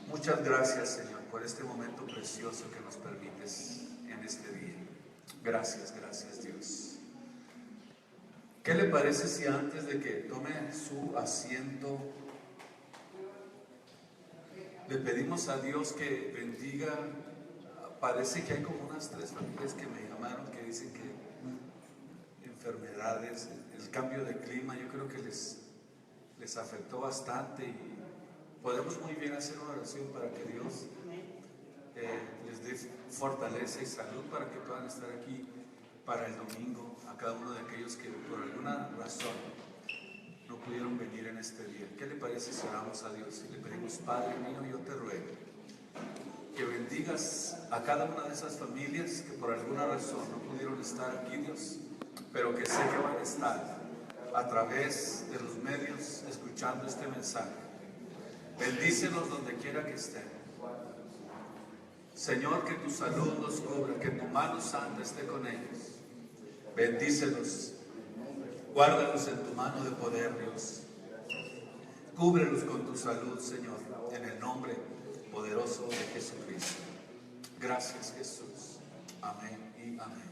Muchas gracias, Señor, por este momento precioso que nos permites en este día. Gracias, gracias, Dios. ¿Qué le parece si antes de que tome su asiento le pedimos a Dios que bendiga? Parece que hay como unas 3 familias que me llamaron que dicen que enfermedades, el cambio de clima, yo creo que les afectó bastante, y podemos muy bien hacer una oración para que Dios les dé fortaleza y salud para que puedan estar aquí para el domingo, a cada uno de aquellos que por alguna razón no pudieron venir en este día. ¿Qué le parece si oramos a Dios y le pedimos: Padre mío, yo te ruego que bendigas a cada una de esas familias que por alguna razón no pudieron estar aquí, Dios, pero que sé que van a estar a través de los medios escuchando este mensaje? Bendícelos donde quiera que estén. Señor, que tu salud los cubra, que tu mano santa esté con ellos. Bendícelos, guárdalos en tu mano de poder, Dios. Cúbrelos con tu salud, Señor, en el nombre poderoso de Jesucristo. Gracias, Jesús. Amén y amén.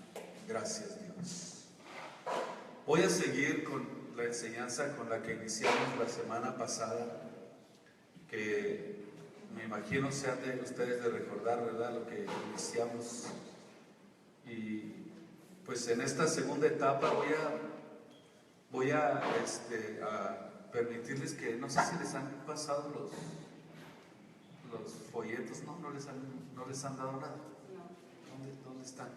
Gracias, Dios. Voy a seguir con la enseñanza con la que iniciamos la semana pasada, que me imagino se han de ustedes de recordar, ¿verdad?, lo que iniciamos. Y pues en esta segunda etapa voy a permitirles que, no sé si les han pasado los folletos. No les han dado nada. ¿Dónde están?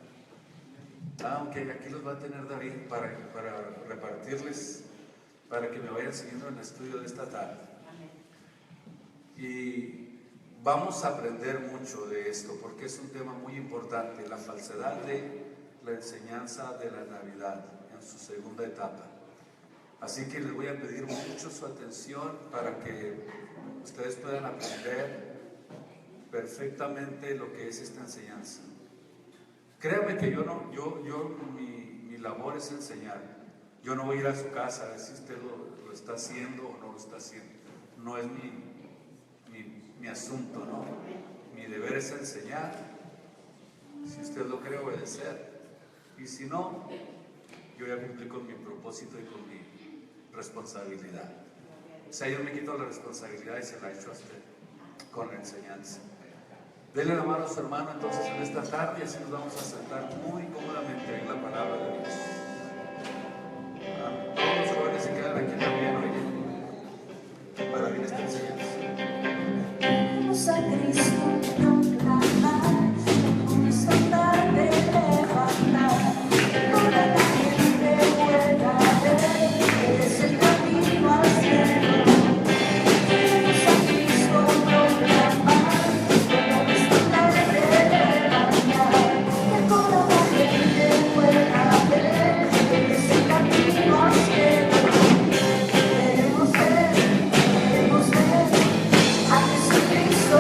Ok, aquí los va a tener David para repartirles, para que me vayan siguiendo en el estudio de esta tarde. Y vamos a aprender mucho de esto, porque es un tema muy importante: la falsedad de la enseñanza de la Navidad en su segunda etapa. Así que les voy a pedir mucho su atención para que ustedes puedan aprender perfectamente lo que es esta enseñanza. Créanme que mi labor es enseñar. Yo no voy a ir a su casa a ver si usted lo está haciendo o no lo está haciendo. No es mi asunto, ¿no? Mi deber es enseñar. Si usted lo cree, obedecer. Y si no, yo ya cumplí con mi propósito y con mi responsabilidad. O sea, yo me quito la responsabilidad y se la echo a usted con la enseñanza. Denle la mano a su hermano entonces en esta tarde, y así nos vamos a sentar muy cómodamente en la palabra de Dios. Todos los jóvenes se quedan aquí también, oye, para ver esta enseñanza. Vamos a Cristo proclamar, vamos a andar de levantar, toda la gente pueda ver, es el camino al cielo. Vamos a Cristo proclamar, vamos a andar de levantar, que toda la gente pueda ver, es el camino al cielo. Queremos ver a Jesucristo.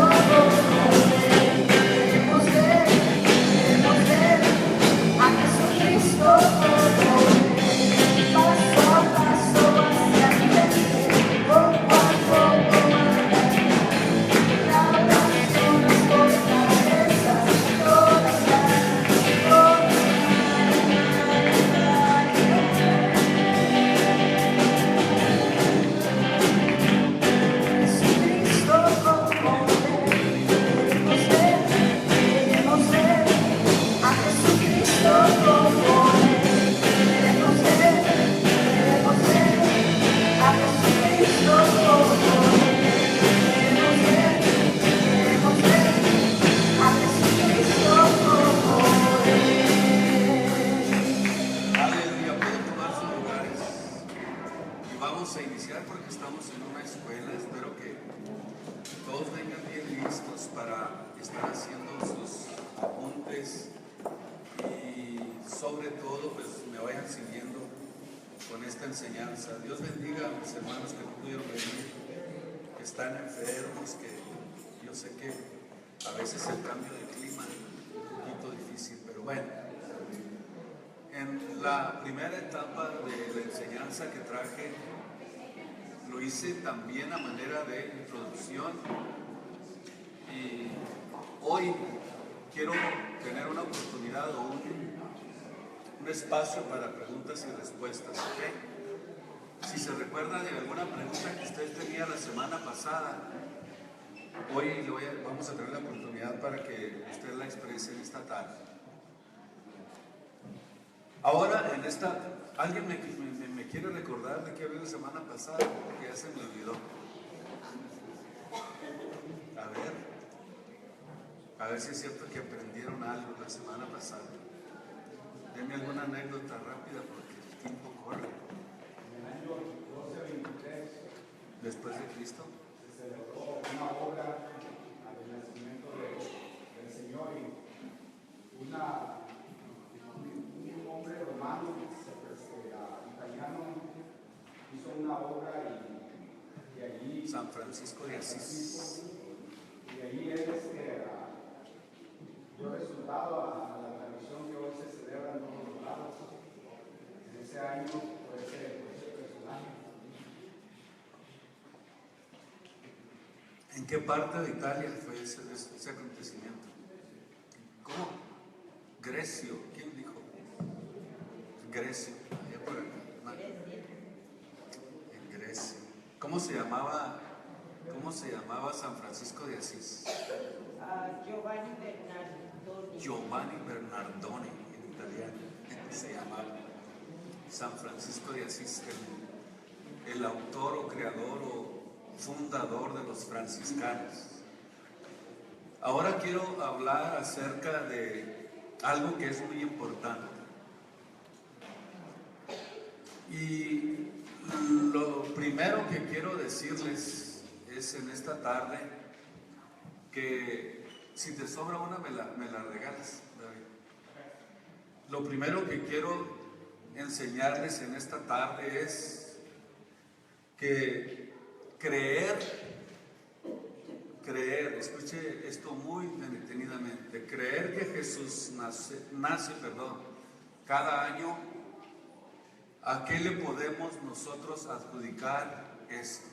Vamos a iniciar porque estamos en una escuela. Espero que todos vengan bien listos para estar haciendo sus apuntes y sobre todo pues me vayan siguiendo con esta enseñanza. Dios bendiga a mis hermanos que no pudieron venir, que están enfermos, que yo sé que a veces el cambio de clima es un poquito difícil, pero bueno. En la primera etapa de la enseñanza que traje, lo hice también a manera de introducción hoy quiero tener una oportunidad o un espacio para preguntas y respuestas, ¿ok? Si se recuerda de alguna pregunta que usted tenía la semana pasada, hoy vamos a tener la oportunidad para que usted la exprese en esta tarde. Ahora, ¿alguien me quiere recordar de qué hablé la semana pasada? Porque ya se me olvidó. A ver si es cierto que aprendieron algo la semana pasada. Denme alguna anécdota rápida porque el tiempo corre. En el año 1223, Después de Cristo, se celebró una obra al nacimiento del Señor y un hombre romano, italiano, hizo una obra y allí San Francisco de Asís. y allí él dio resultado a la tradición que hoy se celebra en todos los lados. En ese año, por ese personaje. ¿En qué parte de Italia fue ese acontecimiento? ¿Cómo? Grecio. ¿Quién dijo? Grecio. Allá por acá. No. En Grecia. ¿Cómo se llamaba San Francisco de Asís? Giovanni Bernardoni. Giovanni Bernardoni, en italiano se llamaba. San Francisco de Asís, el autor o creador o fundador de los franciscanos. Ahora quiero hablar acerca de algo que es muy importante. Y lo primero que quiero decirles es en esta tarde que si te sobra una me la regalas, David. Lo primero que quiero enseñarles en esta tarde es que creer, escuche esto muy detenidamente, creer que Jesús nace cada año. ¿A qué le podemos nosotros adjudicar esto?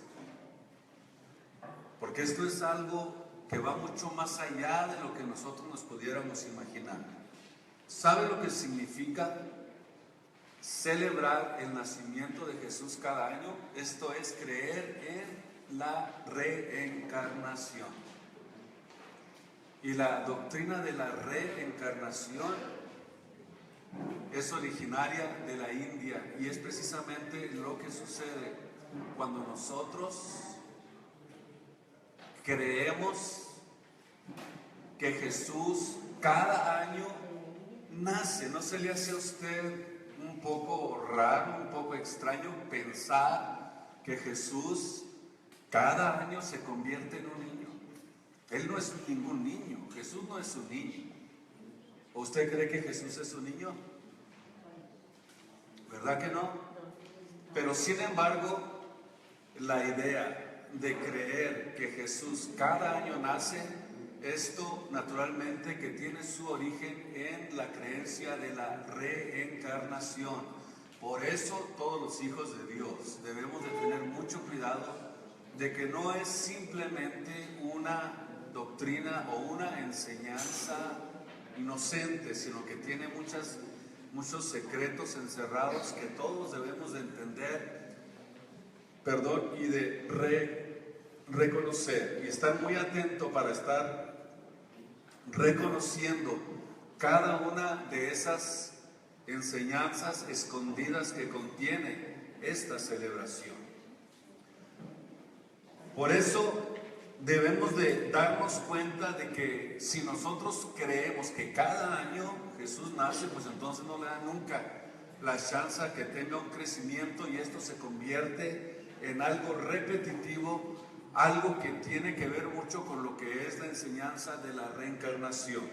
Porque esto es algo que va mucho más allá de lo que nosotros nos pudiéramos imaginar. ¿Sabe lo que significa celebrar el nacimiento de Jesús cada año? Esto es creer en la reencarnación. Y la doctrina de la reencarnación es originaria de la India y es precisamente lo que sucede cuando nosotros creemos que Jesús cada año nace. ¿No se le hace a usted un poco raro, un poco extraño pensar que Jesús cada año se convierte en un niño? Él no es ningún niño, Jesús no es un niño. ¿O usted cree que Jesús es un niño? ¿Verdad que no? Pero sin embargo, la idea de creer que Jesús cada año nace, esto naturalmente que tiene su origen en la creencia de la reencarnación. Por eso todos los hijos de Dios debemos de tener mucho cuidado de que no es simplemente una doctrina o una enseñanza inocente, sino que tiene muchos secretos encerrados que todos debemos de entender, y de reconocer y estar muy atento para estar reconociendo cada una de esas enseñanzas escondidas que contiene esta celebración. Por eso debemos de darnos cuenta de que si nosotros creemos que cada año Jesús nace, pues entonces no le da nunca la chance a que tenga un crecimiento y esto se convierte en algo repetitivo, algo que tiene que ver mucho con lo que es la enseñanza de la reencarnación.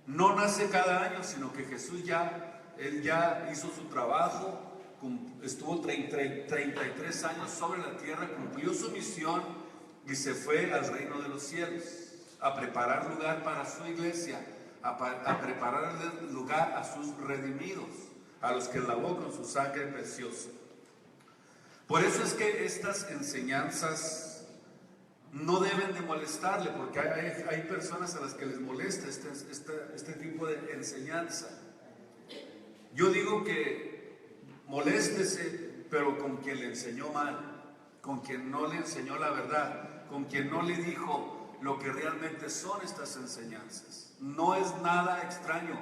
No nace cada año, sino que Jesús Él ya hizo su trabajo, estuvo 33 años sobre la tierra, cumplió su misión y se fue al reino de los cielos a preparar lugar para su iglesia, a preparar lugar a sus redimidos, a los que lavó con su sangre preciosa. Por eso es que estas enseñanzas no deben de molestarle, porque hay personas a las que les molesta este tipo de enseñanza. Yo digo que moléstese, pero con quien le enseñó mal, con quien no le enseñó la verdad, con quien no le dijo lo que realmente son estas enseñanzas. No es nada extraño,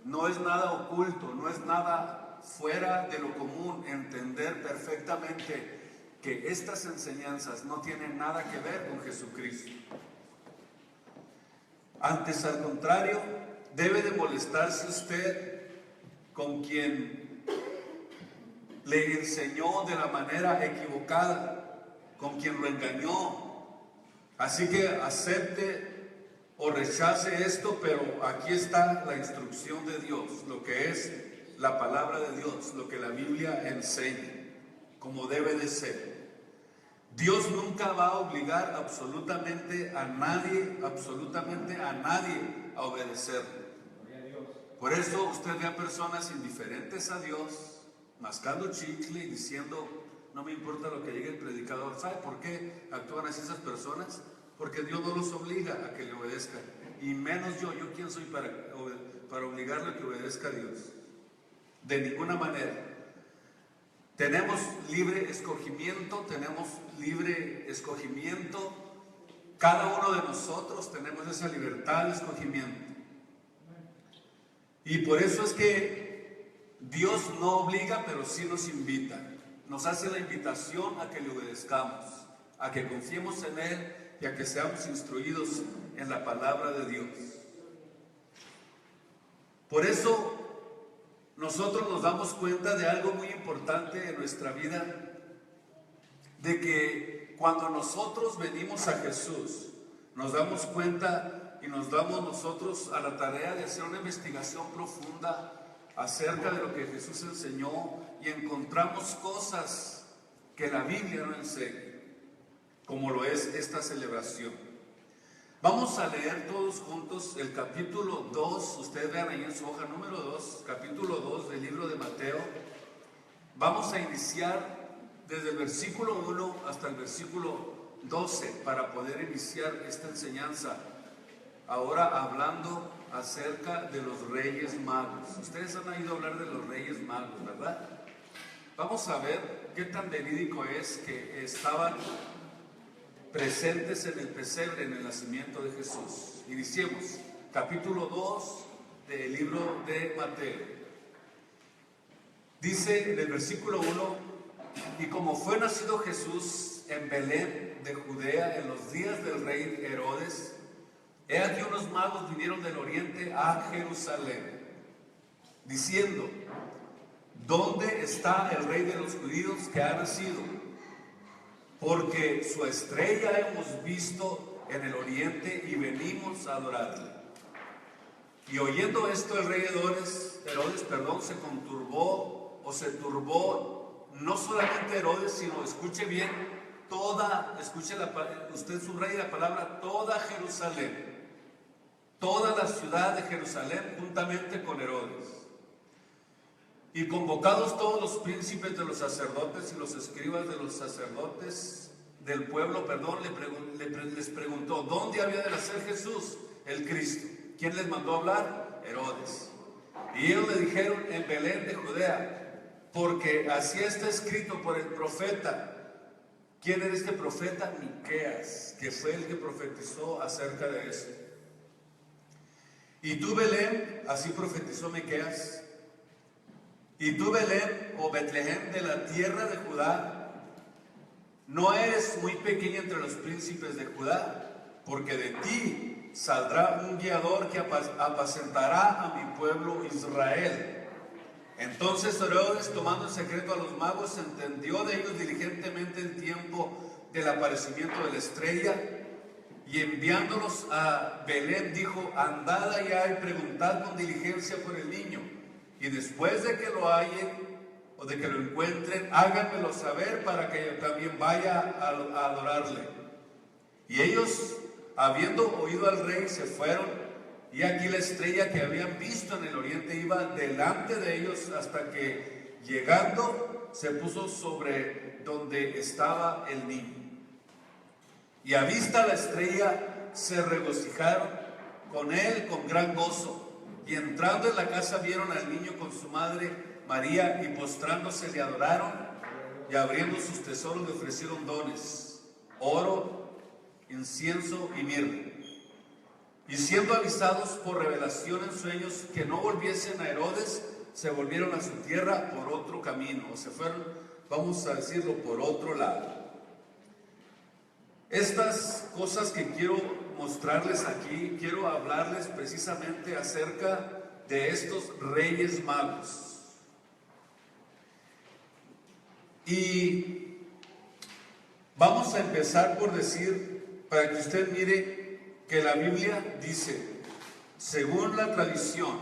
no es nada oculto, no es nada fuera de lo común entender perfectamente que estas enseñanzas no tienen nada que ver con Jesucristo. Antes, al contrario, debe de molestarse usted con quien le enseñó de la manera equivocada, con quien lo engañó. Así que acepte o rechace esto, pero aquí está la instrucción de Dios, lo que es la palabra de Dios, lo que la Biblia enseña, como debe de ser. Dios nunca va a obligar absolutamente a nadie a obedecerle. Por eso usted ve a personas indiferentes a Dios, mascando chicle y diciendo, no me importa lo que diga el predicador. ¿Sabe por qué actúan así esas personas? Porque Dios no los obliga a que le obedezcan. Y menos yo quién soy para obligarle a que obedezca a Dios. De ninguna manera. Tenemos libre escogimiento, cada uno de nosotros tenemos esa libertad de escogimiento. Y por eso es que Dios no obliga, pero sí nos invita. Nos hace la invitación a que le obedezcamos, a que confiemos en Él y a que seamos instruidos en la palabra de Dios. Por eso nosotros nos damos cuenta de algo muy importante en nuestra vida, de que cuando nosotros venimos a Jesús, nos damos cuenta y nos damos nosotros a la tarea de hacer una investigación profunda acerca de lo que Jesús enseñó y encontramos cosas que la Biblia no enseña, como lo es esta celebración. Vamos a leer todos juntos el capítulo 2, ustedes vean ahí en su hoja número 2, capítulo 2 del libro de Mateo. Vamos a iniciar desde el versículo 1 hasta el versículo 12 para poder iniciar esta enseñanza. Ahora hablando acerca de los Reyes Magos. Ustedes han oído hablar de los Reyes Magos, ¿verdad? Vamos a ver qué tan verídico es que estaban presentes en el pesebre, en el nacimiento de Jesús. Iniciemos, capítulo 2 del libro de Mateo. Dice en el versículo 1: y como fue nacido Jesús en Belén de Judea en los días del rey Herodes, he aquí unos magos vinieron del oriente a Jerusalén, diciendo: ¿dónde está el rey de los judíos que ha nacido? Porque su estrella hemos visto en el oriente y venimos a adorarle. Y oyendo esto el rey Herodes, se turbó, no solamente Herodes, sino, escuche bien, usted subraya la palabra toda Jerusalén, toda la ciudad de Jerusalén juntamente con Herodes. Y convocados todos los príncipes de los sacerdotes y los escribas de los sacerdotes del pueblo, les preguntó: ¿dónde había de nacer Jesús, el Cristo? ¿Quién les mandó a hablar? Herodes. Y ellos le dijeron: en Belén de Judea, porque así está escrito por el profeta. ¿Quién era este profeta? Miqueas, que fue el que profetizó acerca de eso. Y tú, Belén, así profetizó Miqueas, y tú, Belén, o Betlehem, de la tierra de Judá, no eres muy pequeña entre los príncipes de Judá, porque de ti saldrá un guiador que apacentará a mi pueblo Israel. Entonces Herodes, tomando en secreto a los magos, entendió de ellos diligentemente el tiempo del aparecimiento de la estrella, y enviándolos a Belén dijo: andad allá y preguntad con diligencia por el niño, y después de que lo hallen o de que lo encuentren, háganmelo saber para que yo también vaya a adorarle. Y ellos, habiendo oído al rey, se fueron, y aquí la estrella que habían visto en el oriente iba delante de ellos hasta que, llegando, se puso sobre donde estaba el niño. y a vista la estrella se regocijaron con él con gran gozo. Y entrando en la casa vieron al niño con su madre María, y postrándose le adoraron, y abriendo sus tesoros le ofrecieron dones, oro, incienso y mirra. Y siendo avisados por revelación en sueños que no volviesen a Herodes, se volvieron a su tierra por otro camino, o se fueron, vamos a decirlo, por otro lado. Estas cosas que quiero mostrarles aquí, quiero hablarles precisamente acerca de estos reyes magos. Y vamos a empezar por decir, para que usted mire que la Biblia dice, según la tradición,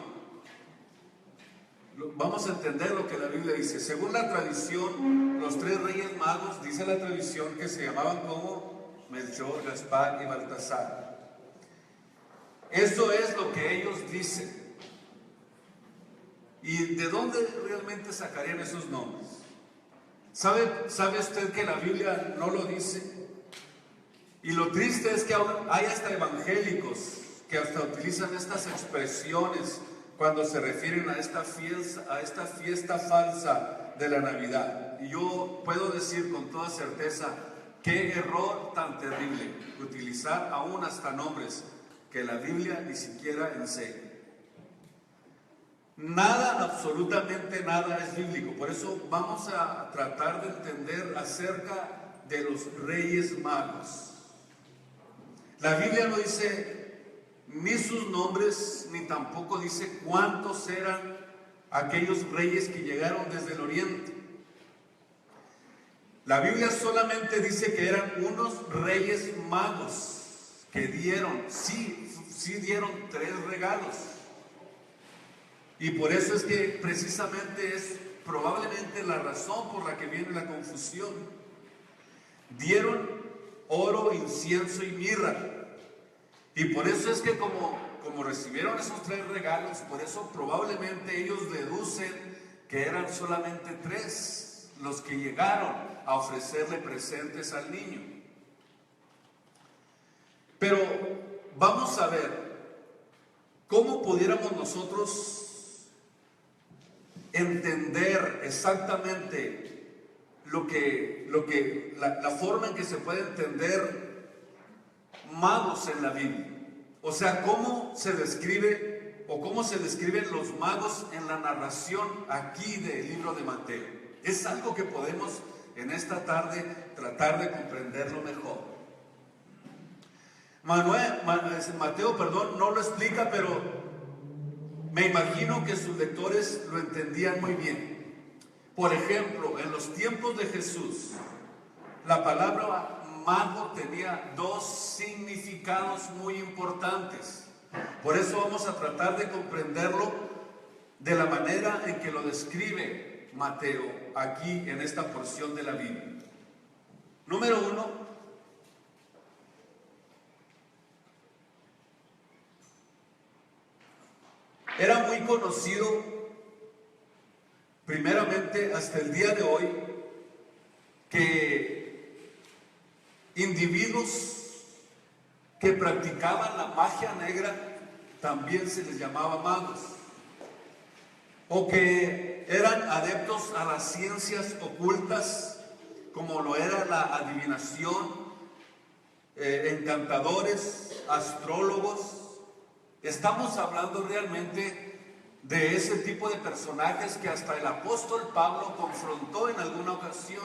vamos a entender lo que la Biblia dice. Según la tradición, los tres reyes magos, dice la tradición, que se llamaban como Melchor, Gaspar y Baltasar. Eso es lo que ellos dicen. ¿Y de dónde realmente sacarían esos nombres? ¿Sabe usted que la Biblia no lo dice? Y lo triste es que hay hasta evangélicos que hasta utilizan estas expresiones cuando se refieren a esta fiesta falsa de la Navidad. Y yo puedo decir con toda certeza, qué error tan terrible utilizar aún hasta nombres que la Biblia ni siquiera enseña. Nada, absolutamente nada es bíblico. Por eso vamos a tratar de entender acerca de los reyes magos. La Biblia no dice ni sus nombres, ni tampoco dice cuántos eran aquellos reyes que llegaron desde el oriente. La Biblia solamente dice que eran unos reyes magos que dieron, sí dieron 3 regalos. Y por eso es que precisamente es probablemente la razón por la que viene la confusión. Dieron oro, incienso y mirra. Y por eso es que como recibieron esos 3 regalos, por eso probablemente ellos deducen que eran solamente 3 los que llegaron a ofrecerle presentes al niño. Pero vamos a ver cómo pudiéramos nosotros entender exactamente la forma en que se puede entender magos en la Biblia. O sea, cómo se describe o cómo se describen los magos en la narración aquí del libro de Mateo. Es algo que podemos en esta tarde tratar de comprenderlo mejor. Mateo, no lo explica, pero me imagino que sus lectores lo entendían muy bien. Por ejemplo, en los tiempos de Jesús, la palabra mago tenía 2 significados muy importantes. Por eso vamos a tratar de comprenderlo de la manera en que lo describe Mateo aquí en esta porción de la Biblia. Número 1. Era muy conocido, primeramente hasta el día de hoy, que individuos que practicaban la magia negra también se les llamaba magos, o que eran adeptos a las ciencias ocultas, como lo era la adivinación, encantadores, astrólogos. Estamos hablando realmente de ese tipo de personajes que hasta el apóstol Pablo confrontó en alguna ocasión.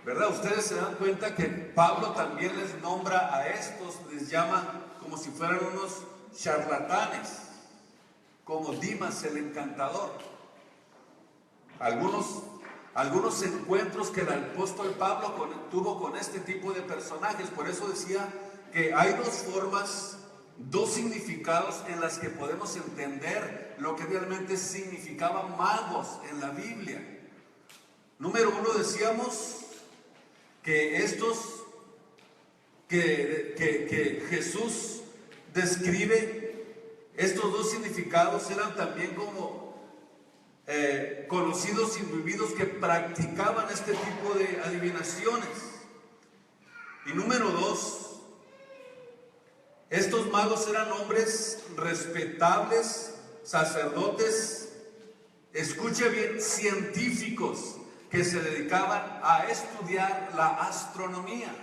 ¿Verdad? Ustedes se dan cuenta que Pablo también les nombra a estos, les llama como si fueran unos charlatanes, como Dimas el encantador. Algunos encuentros que el apóstol Pablo tuvo con este tipo de personajes. Por eso decía que hay 2 formas, 2 significados en las que podemos entender lo que realmente significaban magos en la Biblia. Número 1, decíamos que estos que Jesús describe, estos 2 significados eran también como conocidos individuos que practicaban este tipo de adivinaciones. Y número 2, estos magos eran hombres respetables, sacerdotes, escuche bien, científicos que se dedicaban a estudiar la astronomía.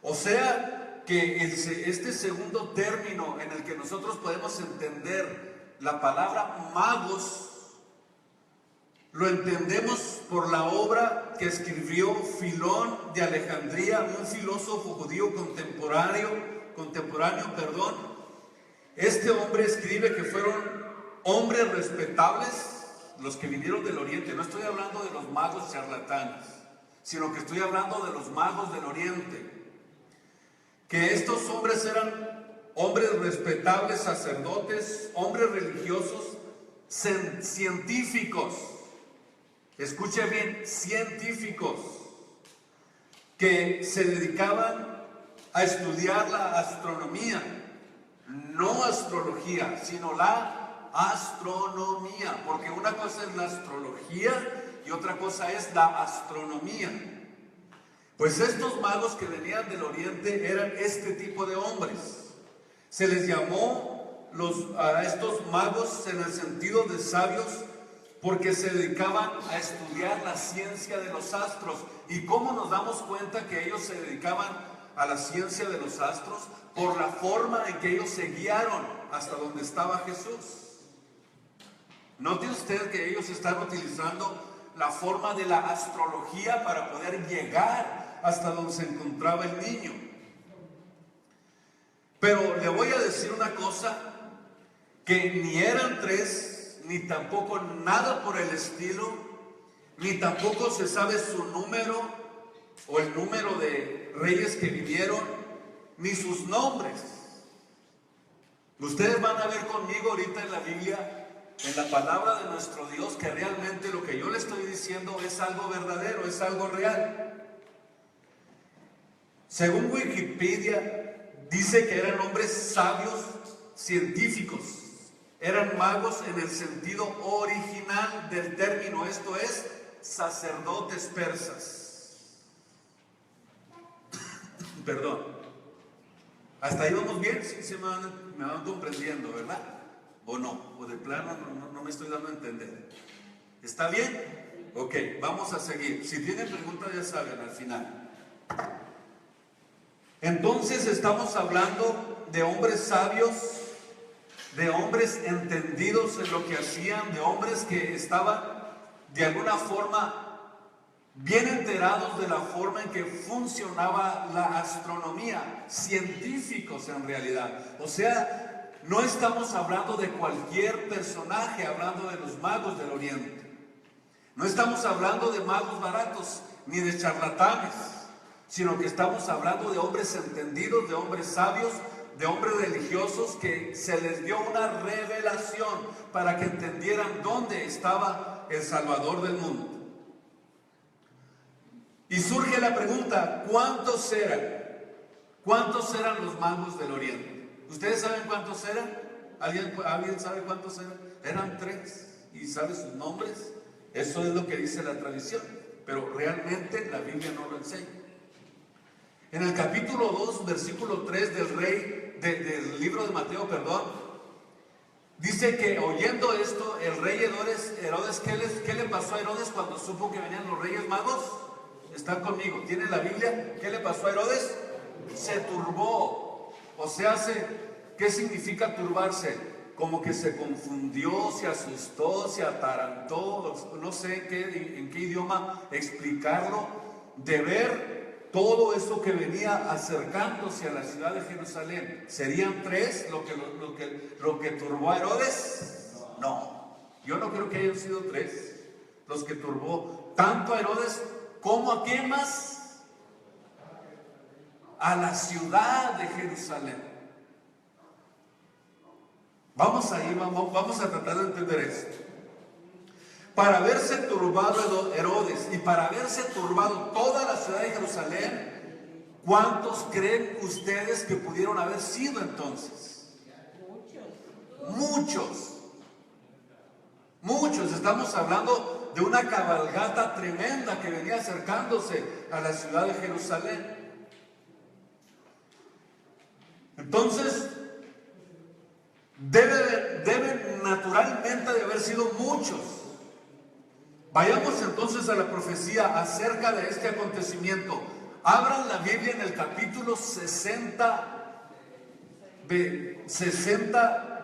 O sea que este segundo término en el que nosotros podemos entender la palabra magos, lo entendemos por la obra que escribió Filón de Alejandría, un filósofo judío contemporáneo. Este hombre escribe que fueron hombres respetables los que vinieron del Oriente. No estoy hablando de los magos charlatanes, sino que estoy hablando de los magos del Oriente. Que estos hombres eran hombres respetables, sacerdotes, hombres religiosos, científicos. Escuche bien, científicos que se dedicaban a estudiar la astronomía, no astrología, sino la astronomía, porque una cosa es la astrología y otra cosa es la astronomía. Pues estos magos que venían del Oriente eran este tipo de hombres. Se les llamó a estos magos en el sentido de sabios, porque se dedicaban a estudiar la ciencia de los astros. ¿Y cómo nos damos cuenta que ellos se dedicaban a la ciencia de los astros? Por la forma en que ellos se guiaron hasta donde estaba Jesús. Note usted que ellos están utilizando la forma de la astrología para poder llegar hasta donde se encontraba el niño. Pero le voy a decir una cosa, que ni eran 3, ni tampoco nada por el estilo, ni tampoco se sabe su número o el número de reyes que vivieron, ni sus nombres. Ustedes van a ver conmigo ahorita en la Biblia, en la palabra de nuestro Dios, que realmente lo que yo le estoy diciendo es algo verdadero, es algo real. Según Wikipedia, dice que eran hombres sabios, científicos. Eran magos en el sentido original del término, esto es, sacerdotes persas. Perdón. ¿Hasta ahí vamos bien? Sí, me van comprendiendo, ¿verdad? ¿O no? ¿O de plano no me estoy dando a entender? ¿Está bien? Ok, vamos a seguir. Si tienen preguntas ya saben al final. Entonces estamos hablando de hombres sabios, de hombres entendidos en lo que hacían, de hombres que estaban de alguna forma bien enterados de la forma en que funcionaba la astronomía, científicos en realidad. O sea, no estamos hablando de cualquier personaje, hablando de los magos del Oriente. No estamos hablando de magos baratos ni de charlatanes, sino que estamos hablando de hombres entendidos, de hombres sabios, de hombres religiosos que se les dio una revelación para que entendieran dónde estaba el Salvador del mundo. Y surge la pregunta, ¿cuántos eran? ¿Cuántos eran los magos del Oriente? ¿Ustedes saben cuántos eran? ¿Alguien sabe cuántos eran? Eran 3. ¿Y sabe sus nombres? Eso es lo que dice la tradición, pero realmente la Biblia no lo enseña. En el capítulo 2, versículo 3 del libro de Mateo, dice que oyendo esto, el rey Herodes, ¿qué le pasó a Herodes cuando supo que venían los reyes magos? Están conmigo, ¿tienen la Biblia? ¿Qué le pasó a Herodes? Se turbó. O sea, ¿qué significa turbarse? Como que se confundió, se asustó, se atarantó, no sé en qué idioma explicarlo, de ver todo eso que venía acercándose a la ciudad de Jerusalén. ¿Serían 3 lo que turbó a Herodes? No, yo no creo que hayan sido 3 los que turbó tanto a Herodes como a quién más, a la ciudad de Jerusalén. Vamos a tratar de entender esto. Para haberse turbado Herodes y para haberse turbado toda la ciudad de Jerusalén, ¿cuántos creen ustedes que pudieron haber sido entonces? Muchos. Estamos hablando de una cabalgata tremenda que venía acercándose a la ciudad de Jerusalén. Entonces, deben naturalmente de haber sido muchos. Vayamos entonces a la profecía acerca de este acontecimiento. Abran la Biblia en el capítulo 60,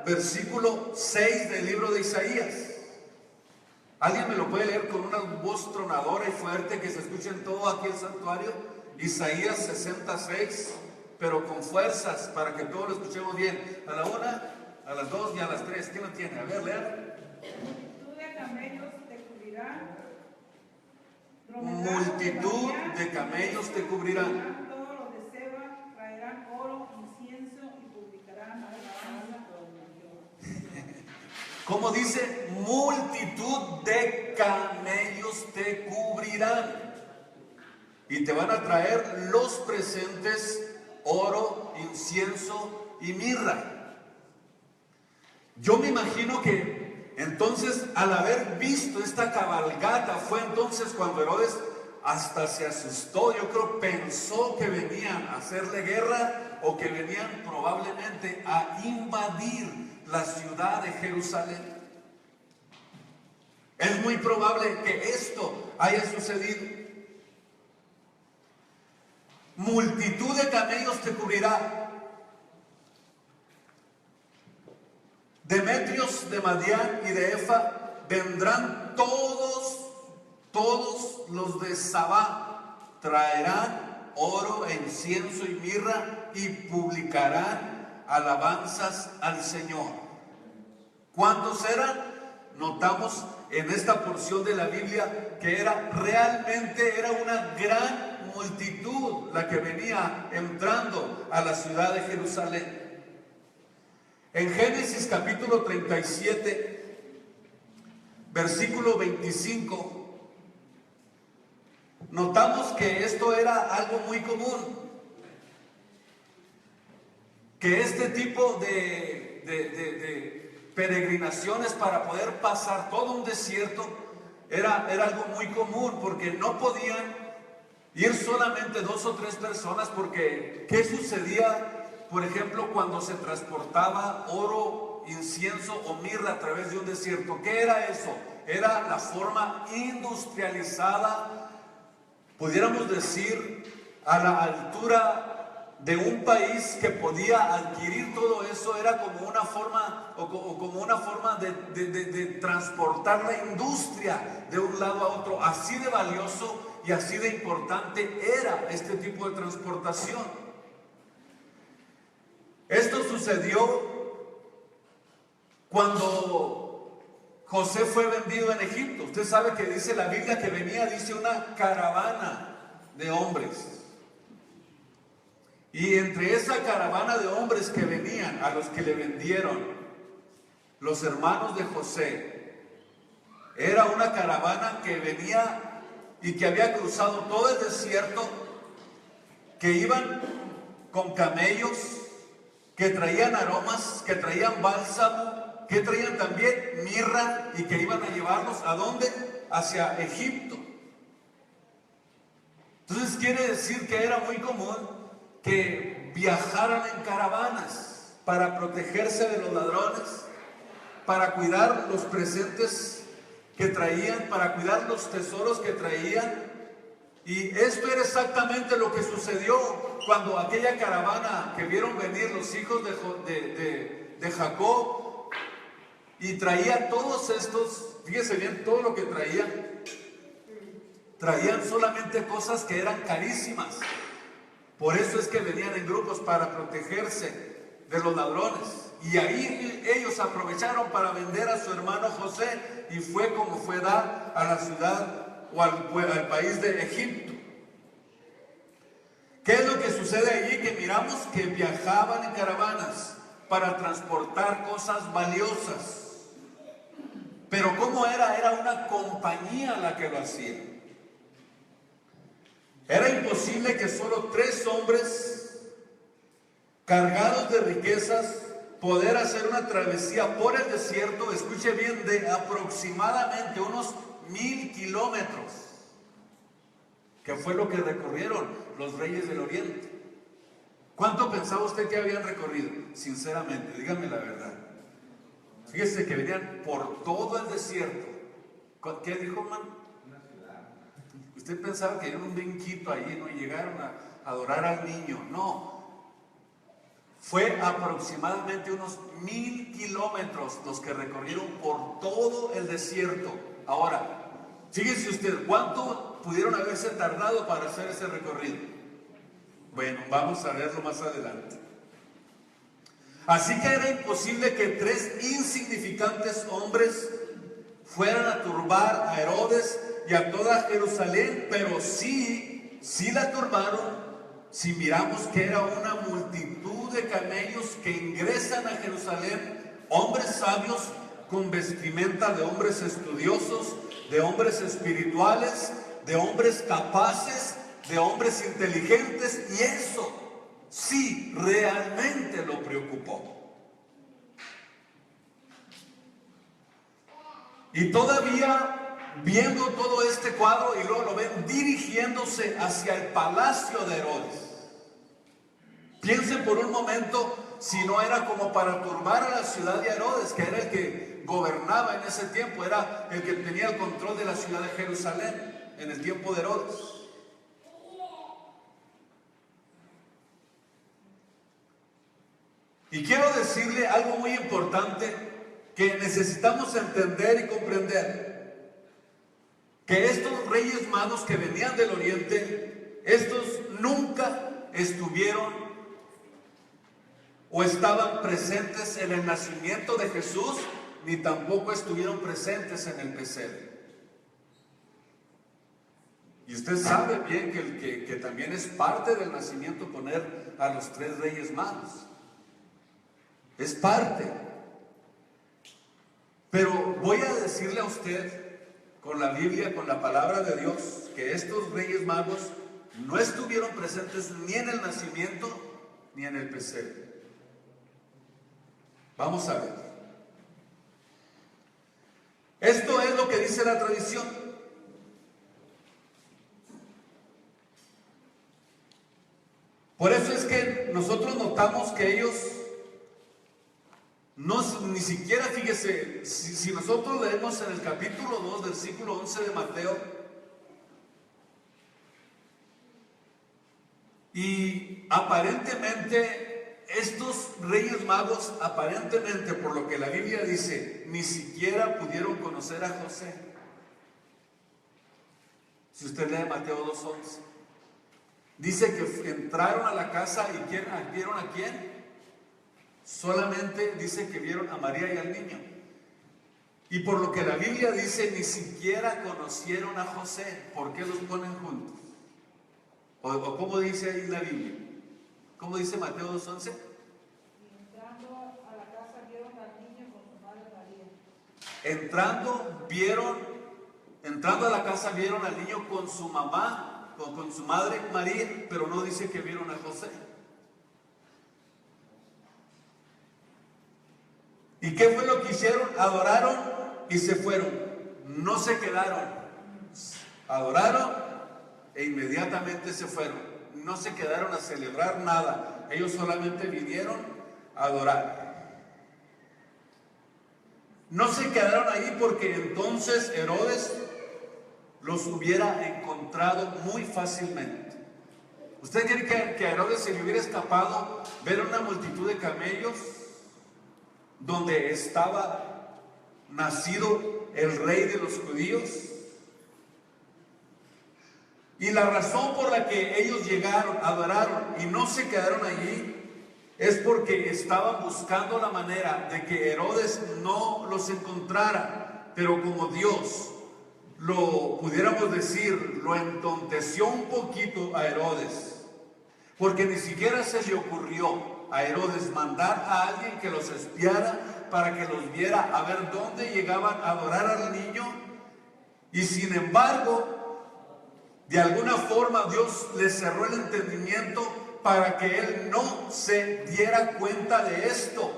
versículo 6 del libro de Isaías. ¿Alguien me lo puede leer con una voz tronadora y fuerte que se escuche en todo aquí el santuario? Isaías 66, pero con fuerzas para que todos lo escuchemos bien. A la una, a las dos y a las tres. ¿Quién lo tiene? A ver, lean. Multitud de camellos te cubrirán. Multitud de camellos te cubrirán. Todos los de Seba traerán oro, incienso y publicarán alabanza. ¿Cómo dice? Multitud de camellos te cubrirán. Y te van a traer los presentes, oro, incienso y mirra. Yo me imagino que entonces, al haber visto esta cabalgata, fue entonces cuando Herodes hasta se asustó. Yo creo pensó que venían a hacerle guerra o que venían probablemente a invadir la ciudad de Jerusalén. Es muy probable que esto haya sucedido. Multitud de camellos te cubrirá. Demetrios de Madián y de Efa vendrán todos los de Sabá, traerán oro, incienso y mirra y publicarán alabanzas al Señor. ¿Cuántos eran? Notamos en esta porción de la Biblia que realmente era una gran multitud la que venía entrando a la ciudad de Jerusalén. En Génesis capítulo 37, versículo 25, notamos que esto era algo muy común. Que este tipo de peregrinaciones para poder pasar todo un desierto era algo muy común, porque no podían ir solamente 2 o 3 personas, porque ¿qué sucedía, por ejemplo, cuando se transportaba oro, incienso o mirra a través de un desierto? ¿Qué era eso? Era la forma industrializada, pudiéramos decir, a la altura de un país que podía adquirir todo eso. Era como una forma como una forma de transportar la industria de un lado a otro. Así de valioso y así de importante era este tipo de transportación. Esto sucedió cuando José fue vendido en Egipto. Usted sabe que dice la Biblia que venía, dice, una caravana de hombres. Y entre esa caravana de hombres que venían, a los que le vendieron los hermanos de José, era una caravana que venía y que había cruzado todo el desierto, que iban con camellos, que traían aromas, que traían bálsamo, que traían también mirra y que iban a llevarlos ¿a dónde? Hacia Egipto. Entonces quiere decir que era muy común que viajaran en caravanas para protegerse de los ladrones, para cuidar los presentes que traían, para cuidar los tesoros que traían. Y esto era exactamente lo que sucedió cuando aquella caravana que vieron venir los hijos de Jacob y traía todos estos, fíjese bien todo lo que traían solamente cosas que eran carísimas. Por eso es que venían en grupos para protegerse de los ladrones. Y ahí ellos aprovecharon para vender a su hermano José, y fue como fue dar a la ciudad o al país de Egipto. ¿Qué es lo que sucede allí? Que miramos que viajaban en caravanas para transportar cosas valiosas. Pero ¿cómo era? Era una compañía la que lo hacía. Era imposible que solo 3 hombres cargados de riquezas poder hacer una travesía por el desierto, escuche bien, de aproximadamente unos 1000 kilómetros, que fue lo que recorrieron los reyes del Oriente. ¿Cuánto pensaba usted que habían recorrido? Sinceramente, dígame la verdad. Fíjese que venían por todo el desierto. ¿Qué dijo, man? Una ciudad. Usted pensaba que era un brinquito ahí, ¿no? Y llegaron a adorar al niño. No. Fue aproximadamente unos 1000 kilómetros los que recorrieron por todo el desierto. Ahora, fíjese usted, ¿cuánto pudieron haberse tardado para hacer ese recorrido? Bueno, vamos a verlo más adelante. Así que era imposible que 3 insignificantes hombres fueran a turbar a Herodes y a toda Jerusalén, pero sí la turbaron si miramos que era una multitud de camellos que ingresan a Jerusalén, hombres sabios con vestimenta de hombres estudiosos, de hombres espirituales, de hombres capaces, de hombres inteligentes, y eso sí realmente lo preocupó. Y todavía viendo todo este cuadro, y luego lo ven dirigiéndose hacia el palacio de Herodes. Piensen por un momento si no era como para turbar a la ciudad de Herodes, que era el que gobernaba en ese tiempo, era el que tenía el control de la ciudad de Jerusalén en el tiempo de Herodes. Y quiero decirle algo muy importante que necesitamos entender y comprender: que estos reyes magos que venían del oriente, estos nunca estuvieron o estaban presentes en el nacimiento de Jesús, ni tampoco estuvieron presentes en el pesebre. Y usted sabe bien que también es parte del nacimiento poner a los 3 reyes magos. Es parte. Pero voy a decirle a usted, con la Biblia, con la palabra de Dios, que estos reyes magos no estuvieron presentes ni en el nacimiento ni en el pesebre. Vamos a ver. Esto es lo que dice la tradición. Por eso es que nosotros notamos que ellos ni siquiera, fíjese, si nosotros leemos en el capítulo 2, versículo 11 de Mateo, y aparentemente estos reyes magos, aparentemente por lo que la Biblia dice, ni siquiera pudieron conocer a José. Si usted lee Mateo 2:11, dice que entraron a la casa y ¿vieron a quién? Solamente dice que vieron a María y al niño. Y por lo que la Biblia dice, ni siquiera conocieron a José. ¿Por qué los ponen juntos? ¿O cómo dice ahí la Biblia? ¿Cómo dice Mateo 2:11? Entrando a la casa vieron al niño con su madre María. Entrando a la casa vieron al niño con su mamá, con su madre María, pero no dice que vieron a José. ¿Y qué fue lo que hicieron? Adoraron y se fueron. No se quedaron. Adoraron e inmediatamente se fueron. No se quedaron a celebrar nada. Ellos solamente vinieron a adorar. No se quedaron ahí porque entonces Herodes los hubiera encontrado muy fácilmente. ¿Usted cree que a Herodes se le hubiera escapado ver una multitud de camellos donde estaba nacido el rey de los judíos? Y la razón por la que ellos llegaron, adoraron y no se quedaron allí es porque estaban buscando la manera de que Herodes no los encontrara. Pero como Dios, lo pudiéramos decir, lo entonteció un poquito a Herodes, porque ni siquiera se le ocurrió a Herodes mandar a alguien que los espiara para que los viera a ver dónde llegaban a adorar al niño. Y sin embargo, de alguna forma Dios le cerró el entendimiento para que él no se diera cuenta de esto.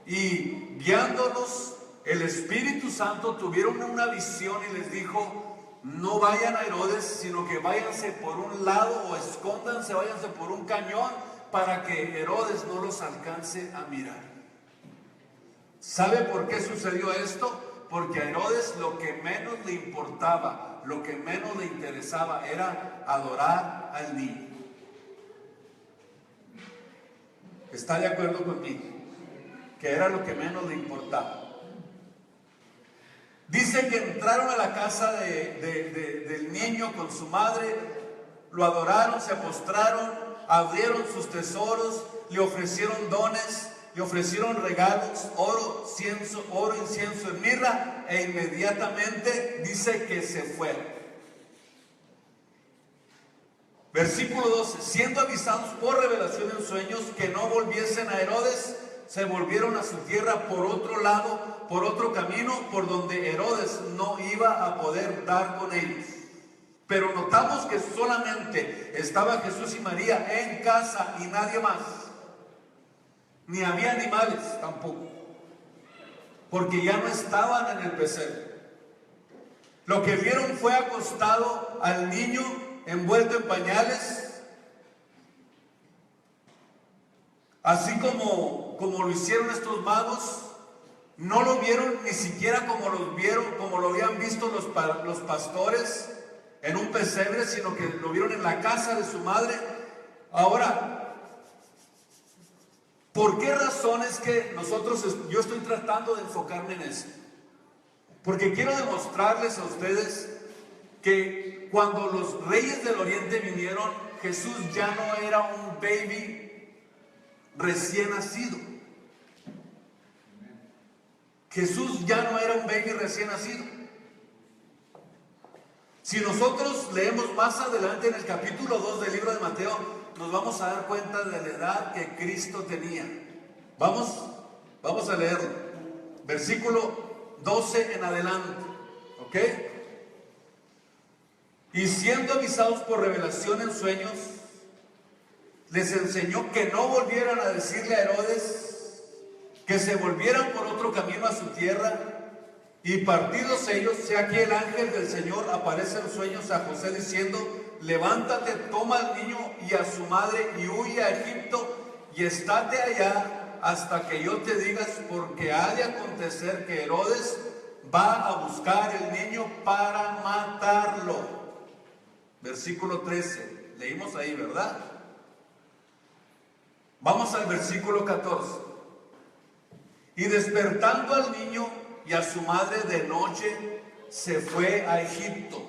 Y guiándolos, el Espíritu Santo tuvieron una visión y les dijo: no vayan a Herodes, sino que váyanse por un lado o escóndanse, váyanse por un cañón, para que Herodes no los alcance a mirar. ¿Sabe por qué sucedió esto? Porque a Herodes lo que menos le importaba, lo que menos le interesaba era adorar al niño. ¿Está de acuerdo conmigo? Que era lo que menos le importaba. Dice que entraron a la casa del niño con su madre, lo adoraron, se postraron, abrieron sus tesoros, le ofrecieron dones, le ofrecieron regalos, oro, incienso y mirra, e inmediatamente dice que se fueron. Versículo 12, siendo avisados por revelación en sueños que no volviesen a Herodes, se volvieron a su tierra por otro lado, por otro camino, por donde Herodes no iba a poder dar con ellos. Pero notamos que solamente estaba Jesús y María en casa y nadie más. Ni había animales tampoco, porque ya no estaban en el pesebre. Lo que vieron fue acostado al niño envuelto en pañales, así como lo hicieron estos magos. No lo vieron ni siquiera como lo habían visto los pastores en un pesebre, sino que lo vieron en la casa de su madre. Ahora, ¿por qué razón es que yo estoy tratando de enfocarme en esto? Porque quiero demostrarles a ustedes que cuando los reyes del oriente vinieron, Jesús ya no era un baby recién nacido. Jesús ya no era un baby recién nacido. Si nosotros leemos más adelante en el capítulo 2 del libro de Mateo, nos vamos a dar cuenta de la edad que Cristo tenía. Vamos a leerlo. Versículo 12 en adelante. ¿Ok? Y siendo avisados por revelación en sueños, les enseñó que no volvieran a decirle a Herodes, que se volvieran por otro camino a su tierra. Y partidos ellos, sea que el ángel del Señor aparece en sueños a José diciendo: levántate, toma al niño y a su madre y huye a Egipto y estate allá hasta que yo te digas, porque ha de acontecer que Herodes va a buscar el niño para matarlo. Versículo 13, leímos ahí, ¿verdad? Vamos al versículo 14. Y despertando al niño y a su madre de noche, se fue a Egipto.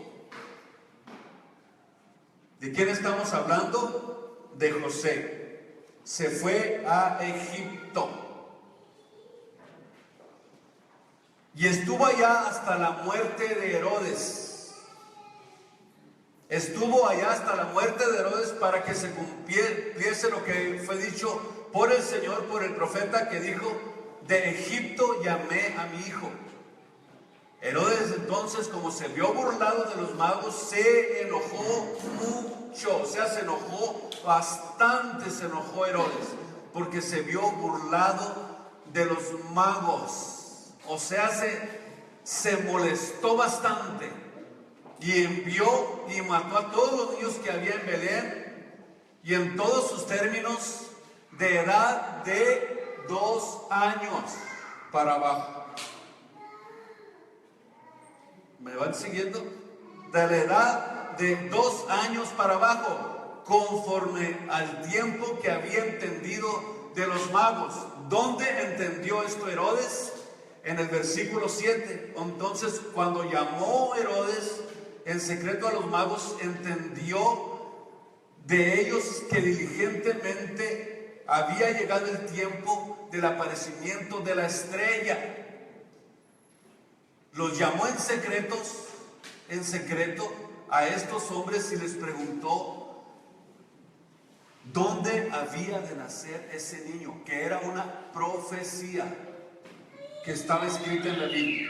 ¿De quién estamos hablando? De José. Se fue a Egipto. Y estuvo allá hasta la muerte de Herodes. Estuvo allá hasta la muerte de Herodes para que se cumpliese lo que fue dicho por el Señor, por el profeta, que dijo: de Egipto llamé a mi hijo. Herodes entonces, como se vio burlado de los magos, se enojó mucho. O sea, se enojó bastante, se enojó Herodes, porque se vio burlado de los magos. O sea, se molestó bastante y envió y mató a todos los niños que había en Belén, y en todos sus términos, de edad de 2 años para abajo. ¿Me van siguiendo? De la edad de 2 años para abajo, conforme al tiempo que había entendido de los magos. ¿Dónde entendió esto Herodes? En el versículo 7. Entonces, cuando llamó Herodes en secreto a los magos, entendió de ellos que diligentemente había llegado el tiempo del aparecimiento de la estrella. Los llamó en secreto a estos hombres y les preguntó dónde había de nacer ese niño, que era una profecía que estaba escrita en la Biblia.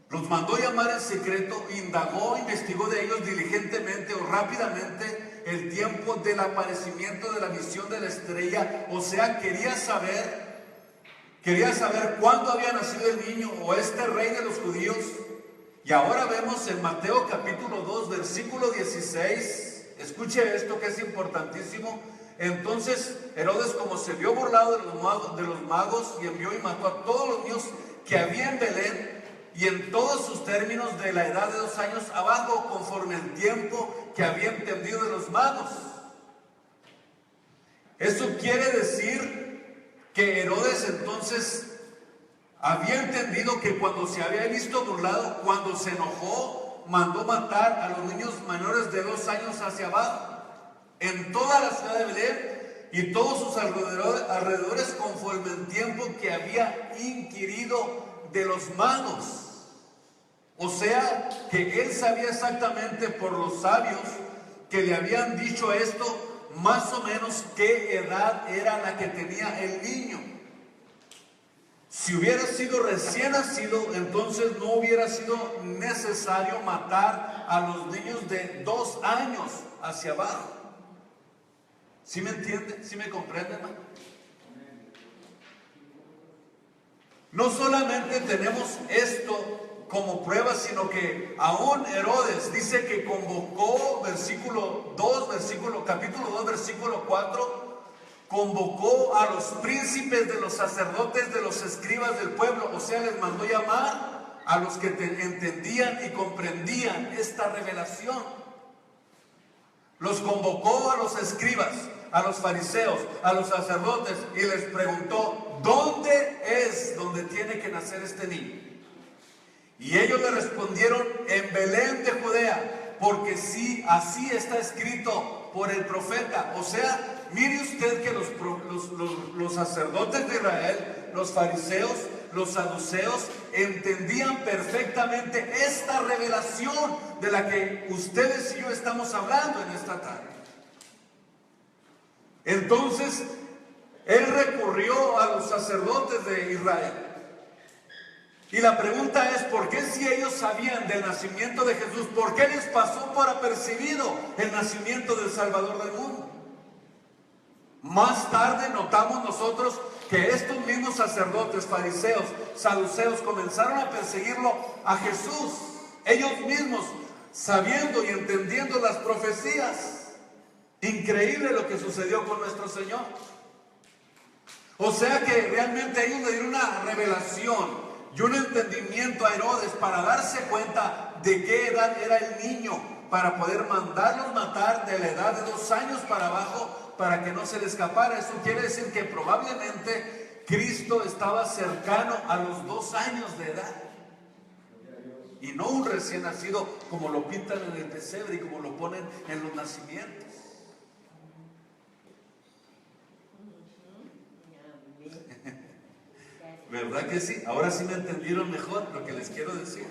Los mandó llamar en secreto, indagó, investigó de ellos diligentemente o rápidamente el tiempo del aparecimiento de la visión de la estrella. O sea, quería saber cuándo había nacido el niño o este rey de los judíos. Y ahora vemos en Mateo capítulo 2, versículo 16 escuche esto que es importantísimo. Entonces Herodes, como se vio burlado de los magos, y envió y mató a todos los niños que había en Belén y en todos sus términos de la edad de 2 años abajo, conforme el tiempo que había entendido de los magos. Eso quiere decir que Herodes entonces había entendido que cuando se había visto burlado, cuando se enojó, mandó matar a los niños menores de 2 años hacia abajo en toda la ciudad de Belén y todos sus alrededores, conforme el tiempo que había inquirido de los magos. O sea que él sabía exactamente por los sabios que le habían dicho esto, más o menos qué edad era la que tenía el niño. Si hubiera sido recién nacido, entonces no hubiera sido necesario matar a los niños de 2 años hacia abajo. ¿Sí me entiende? ¿Sí me comprende, hermano? No solamente tenemos esto como prueba, sino que aún Herodes dice que convocó, capítulo 2, versículo 4, convocó a los príncipes de los sacerdotes, de los escribas del pueblo, o sea, les mandó llamar a los que entendían y comprendían esta revelación. Los convocó a los escribas, a los fariseos, a los sacerdotes, y les preguntó: ¿dónde es donde tiene que nacer este niño? Y ellos le respondieron: en Belén de Judea, porque sí, así está escrito por el profeta. O sea, mire usted que los sacerdotes de Israel, los fariseos, los saduceos, entendían perfectamente esta revelación de la que ustedes y yo estamos hablando en esta tarde. Entonces, él recurrió a los sacerdotes de Israel. Y la pregunta es: ¿por qué, si ellos sabían del nacimiento de Jesús, por qué les pasó por apercibido el nacimiento del Salvador del mundo? Más tarde notamos nosotros que estos mismos sacerdotes, fariseos, saduceos, comenzaron a perseguirlo a Jesús, ellos mismos, sabiendo y entendiendo las profecías. Increíble lo que sucedió con nuestro Señor. O sea que realmente ellos le dieron una revelación y un entendimiento a Herodes para darse cuenta de qué edad era el niño, para poder mandarlos matar de la edad de 2 años para abajo, para que no se le escapara. Eso quiere decir que probablemente Cristo estaba cercano a los 2 años de edad, y no un recién nacido como lo pintan en el pesebre y como lo ponen en los nacimientos. ¿Verdad que sí? Ahora sí me entendieron mejor lo que les quiero decir.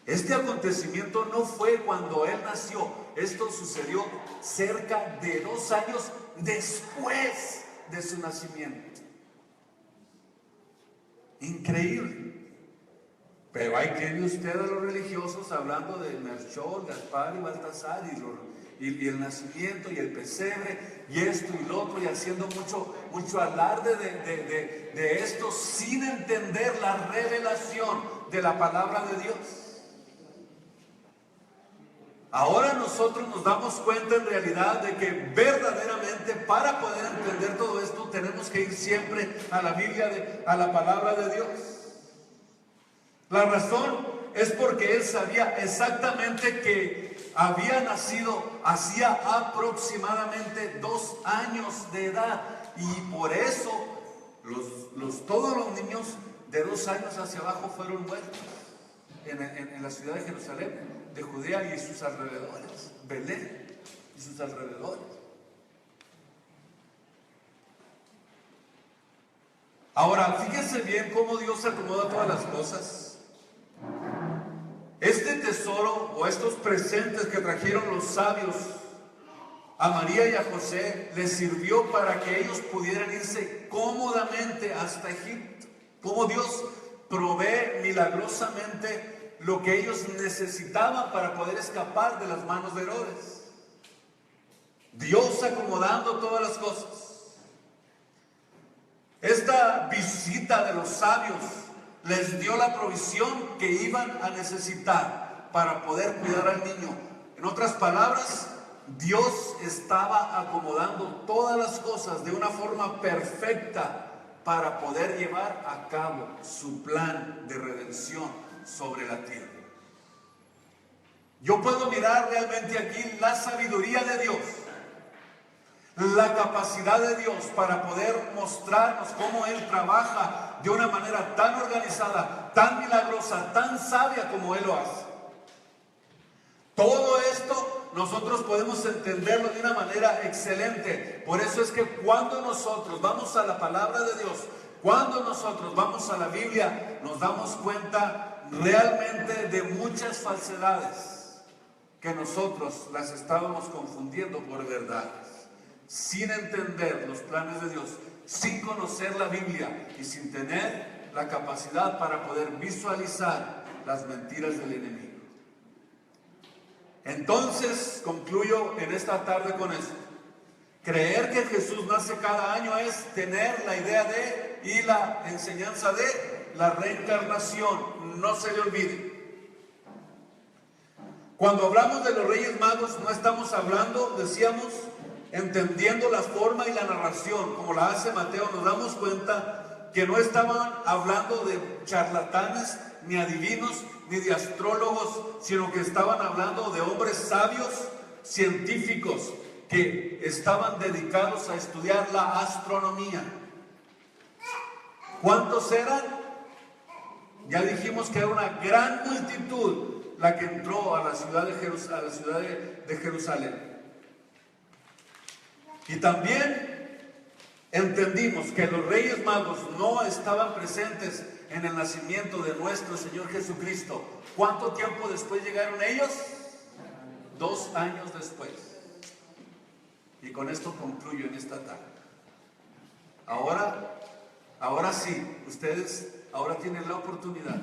Este acontecimiento no fue cuando él nació. Esto sucedió cerca de 2 años después de su nacimiento. Increíble. Pero ahí tiene usted a los religiosos hablando de Melchor, Gaspar y Baltasar, y el nacimiento y el pesebre y esto y lo otro, y haciendo mucho alarde de esto, sin entender la revelación de la palabra de Dios. Ahora nosotros nos damos cuenta en realidad de que verdaderamente, para poder entender todo esto, tenemos que ir siempre a la Biblia, a la palabra de Dios. La razón es porque él sabía exactamente que había nacido hacía aproximadamente 2 años de edad, y por eso todos los niños de 2 años hacia abajo fueron muertos en la ciudad de Jerusalén, de Judea y sus alrededores, Belén y sus alrededores. Ahora, fíjense bien cómo Dios acomoda todas las cosas. Este tesoro o estos presentes que trajeron los sabios a María y a José les sirvió para que ellos pudieran irse cómodamente hasta Egipto. Como Dios provee milagrosamente lo que ellos necesitaban para poder escapar de las manos de Herodes. Dios acomodando todas las cosas. Esta visita de los sabios les dio la provisión que iban a necesitar para poder cuidar al niño. En otras palabras, Dios estaba acomodando todas las cosas de una forma perfecta para poder llevar a cabo su plan de redención sobre la tierra. Yo puedo mirar realmente aquí la sabiduría de Dios, la capacidad de Dios para poder mostrarnos cómo Él trabaja de una manera tan organizada, tan milagrosa, tan sabia como Él lo hace. Todo esto nosotros podemos entenderlo de una manera excelente. Por eso es que cuando nosotros vamos a la palabra de Dios, cuando nosotros vamos a la Biblia, nos damos cuenta realmente de muchas falsedades que nosotros las estábamos confundiendo por verdades, sin entender los planes de Dios, sin conocer la Biblia y sin tener la capacidad para poder visualizar las mentiras del enemigo. Entonces, concluyo en esta tarde con esto. Creer que Jesús nace cada año es tener la idea de y la enseñanza de la reencarnación. No se le olvide. Cuando hablamos de los Reyes Magos, no estamos hablando, decíamos, entendiendo la forma y la narración, como la hace Mateo, nos damos cuenta que no estaban hablando de charlatanes, ni adivinos, ni de astrólogos, sino que estaban hablando de hombres sabios, científicos, que estaban dedicados a estudiar la astronomía. ¿Cuántos eran? Ya dijimos que era una gran multitud la que entró a la ciudad de Jerusalén. Y también entendimos que los Reyes Magos no estaban presentes en el nacimiento de nuestro Señor Jesucristo. ¿Cuánto tiempo después llegaron ellos? 2 años después. Y con esto concluyo en esta tarde. Ahora sí, ustedes ahora tienen la oportunidad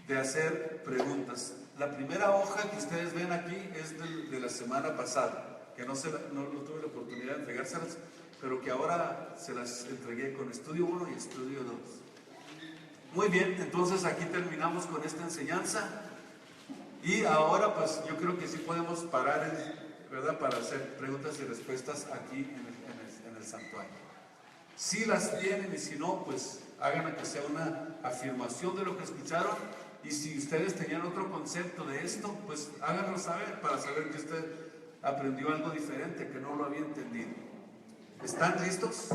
de hacer preguntas. La primera hoja que ustedes ven aquí es de la semana pasada, que no tuve la oportunidad de entregárselas, pero que ahora se las entregué con estudio 1 y estudio 2. Muy bien, entonces aquí terminamos con esta enseñanza y ahora pues yo creo que sí podemos parar, ¿verdad?, para hacer preguntas y respuestas aquí en el santuario. Si las tienen y si no, pues hagan que sea una afirmación de lo que escucharon, y si ustedes tenían otro concepto de esto, pues háganlo saber para saber que usted aprendió algo diferente, que no lo había entendido. ¿Están listos?